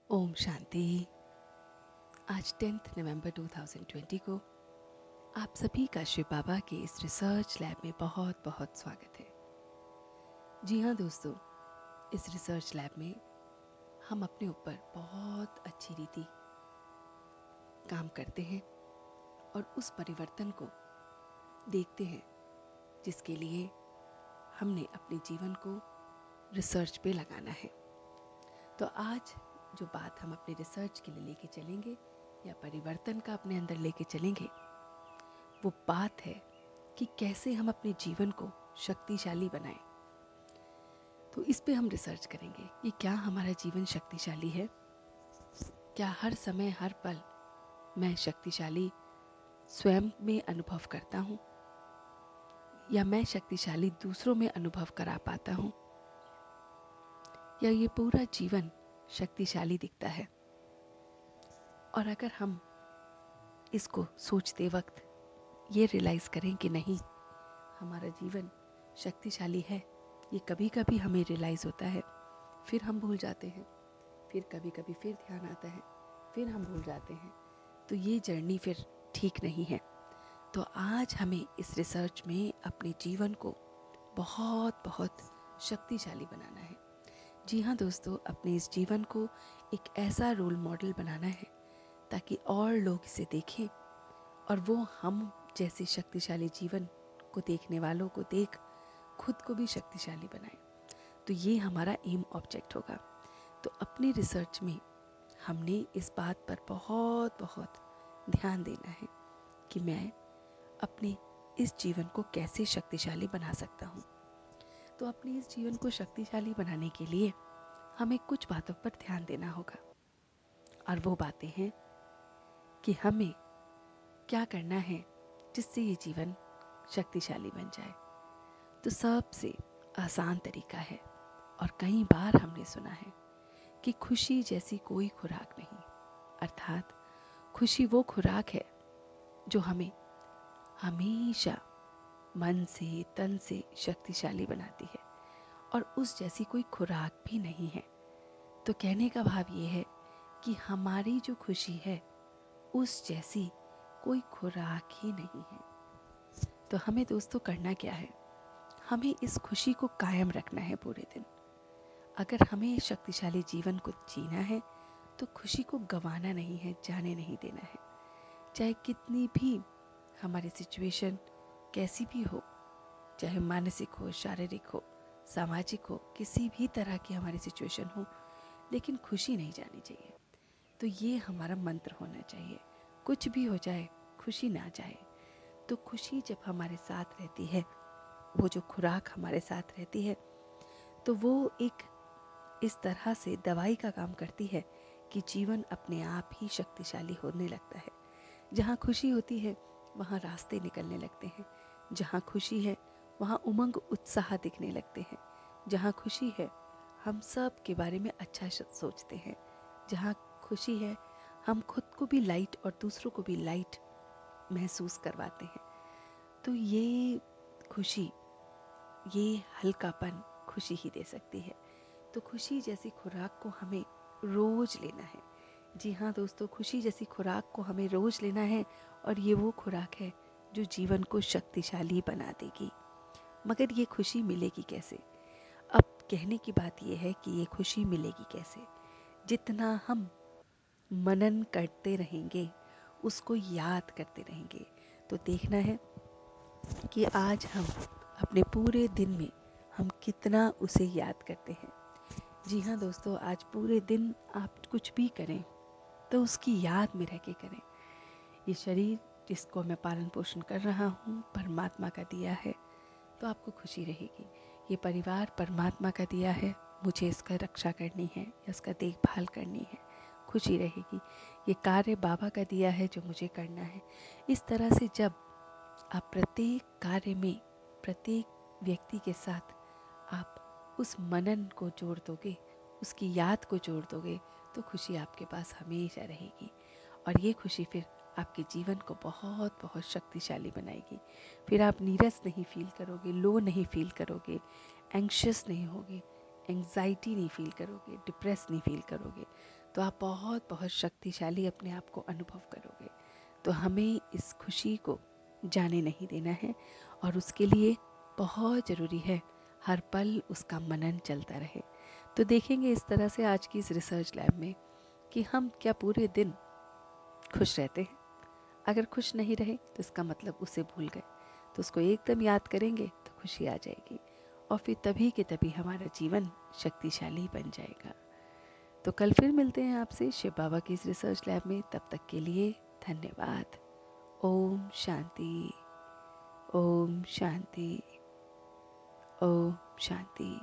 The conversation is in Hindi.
ओम शांति। आज 10 नवंबर 2020 को आप सभी का शिव बाबा के इस रिसर्च लैब में बहुत बहुत स्वागत है। जी हाँ दोस्तों, इस रिसर्च लैब में हम अपने ऊपर बहुत अच्छी रीति काम करते हैं और उस परिवर्तन को देखते हैं जिसके लिए हमने अपने जीवन को रिसर्च पे लगाना है। तो आज जो बात हम अपने रिसर्च के लिए लेके चलेंगे या परिवर्तन का अपने अंदर लेके चलेंगे, वो बात है कि कैसे हम अपने जीवन को शक्तिशाली बनाएं। तो इस पे हम रिसर्च करेंगे कि क्या हमारा जीवन शक्तिशाली है। क्या हर समय हर पल मैं शक्तिशाली स्वयं में अनुभव करता हूँ, या मैं शक्तिशाली दूसरों में अनुभव करा पाता हूँ, या ये पूरा जीवन शक्तिशाली दिखता है। और अगर हम इसको सोचते वक्त ये रियलाइज करें कि नहीं, हमारा जीवन शक्तिशाली है, ये कभी कभी हमें रियलाइज होता है, फिर हम भूल जाते हैं, फिर कभी कभी फिर ध्यान आता है, फिर हम भूल जाते हैं, तो ये जर्नी फिर ठीक नहीं है। तो आज हमें इस रिसर्च में अपने जीवन को बहुत बहुत शक्तिशाली बनाना है। जी हाँ दोस्तों, अपने इस जीवन को एक ऐसा रोल मॉडल बनाना है ताकि और लोग इसे देखें और वो हम जैसे शक्तिशाली जीवन को देखने वालों को देख खुद को भी शक्तिशाली बनाएं। तो ये हमारा एम ऑब्जेक्ट होगा। तो अपनी रिसर्च में हमने इस बात पर बहुत बहुत ध्यान देना है कि मैं अपने इस जीवन को कैसे शक्तिशाली बना सकता हूँ। तो अपने इस जीवन को शक्तिशाली बनाने के लिए हमें कुछ बातों पर ध्यान देना होगा, और वो बातें हैं कि हमें क्या करना है जिससे ये जीवन शक्तिशाली बन जाए। तो सबसे आसान तरीका है, और कई बार हमने सुना है कि खुशी जैसी कोई खुराक नहीं, अर्थात खुशी वो खुराक है जो हमें हमेशा मन से तन से शक्तिशाली बनाती है, और उस जैसी कोई खुराक भी नहीं है। तो कहने का भाव ये है कि हमारी जो खुशी है उस जैसी कोई खुराक ही नहीं है। तो हमें दोस्तों करना क्या है, हमें इस खुशी को कायम रखना है पूरे दिन। अगर हमें शक्तिशाली जीवन को जीना है तो खुशी को गंवाना नहीं है, जाने नहीं देना है। चाहे कितनी भी हमारी सिचुएशन कैसी भी हो, चाहे मानसिक हो, शारीरिक हो, सामाजिक हो, किसी भी तरह की हमारी सिचुएशन हो, लेकिन खुशी नहीं जानी चाहिए। तो ये हमारा मंत्र होना चाहिए, कुछ भी हो जाए खुशी ना जाए। तो खुशी जब हमारे साथ रहती है, वो जो खुराक हमारे साथ रहती है, तो वो एक इस तरह से दवाई का काम करती है कि जीवन अपने आप ही शक्तिशाली होने लगता है। जहाँ खुशी होती है वहाँ रास्ते निकलने लगते हैं, जहाँ खुशी है वहाँ उमंग उत्साह दिखने लगते हैं, जहाँ खुशी है हम सब के बारे में अच्छा सोचते हैं, जहाँ खुशी है हम खुद को भी लाइट और दूसरों को भी लाइट महसूस करवाते हैं। तो ये खुशी, ये हल्कापन खुशी ही दे सकती है। तो खुशी जैसी खुराक को हमें रोज लेना है। जी हाँ दोस्तों, खुशी जैसी खुराक को हमें रोज लेना है, और ये वो खुराक है जो जीवन को शक्तिशाली बना देगी। मगर ये खुशी मिलेगी कैसे? अब कहने की बात यह है कि ये खुशी मिलेगी कैसे। जितना हम मनन करते रहेंगे, उसको याद करते रहेंगे, तो देखना है कि आज हम अपने पूरे दिन में हम कितना उसे याद करते हैं। जी हाँ दोस्तों, आज पूरे दिन आप कुछ भी करें तो उसकी याद में रह के करें। ये शरीर जिसको मैं पालन पोषण कर रहा हूँ परमात्मा का दिया है, तो आपको खुशी रहेगी। ये परिवार परमात्मा का दिया है, मुझे इसका रक्षा करनी है या इसका देखभाल करनी है, खुशी रहेगी। ये कार्य बाबा का दिया है जो मुझे करना है। इस तरह से जब आप प्रत्येक कार्य में प्रत्येक व्यक्ति के साथ आप उस मनन को जोड़ दोगे, उसकी याद को जोड़ दोगे, तो खुशी आपके पास हमेशा रहेगी। और ये खुशी फिर आपके जीवन को बहुत बहुत शक्तिशाली बनाएगी। फिर आप नीरस नहीं फील करोगे, लो नहीं फील करोगे, एंग्शियस नहीं होगे, एंग्जाइटी नहीं फील करोगे, डिप्रेस नहीं फील करोगे। तो आप बहुत बहुत शक्तिशाली अपने आप को अनुभव करोगे। तो हमें इस खुशी को जाने नहीं देना है, और उसके लिए बहुत ज़रूरी है हर पल उसका मनन चलता रहे। तो देखेंगे इस तरह से आज की इस रिसर्च लैब में कि हम क्या पूरे दिन खुश रहते हैं। अगर खुश नहीं रहे तो इसका मतलब उसे भूल गए, तो उसको एकदम याद करेंगे तो खुशी आ जाएगी, और फिर तभी के तभी हमारा जीवन शक्तिशाली बन जाएगा। तो कल फिर मिलते हैं आपसे शिव बाबा की इस रिसर्च लैब में। तब तक के लिए धन्यवाद। ओम शांति। ओम शांति। ओम शांति।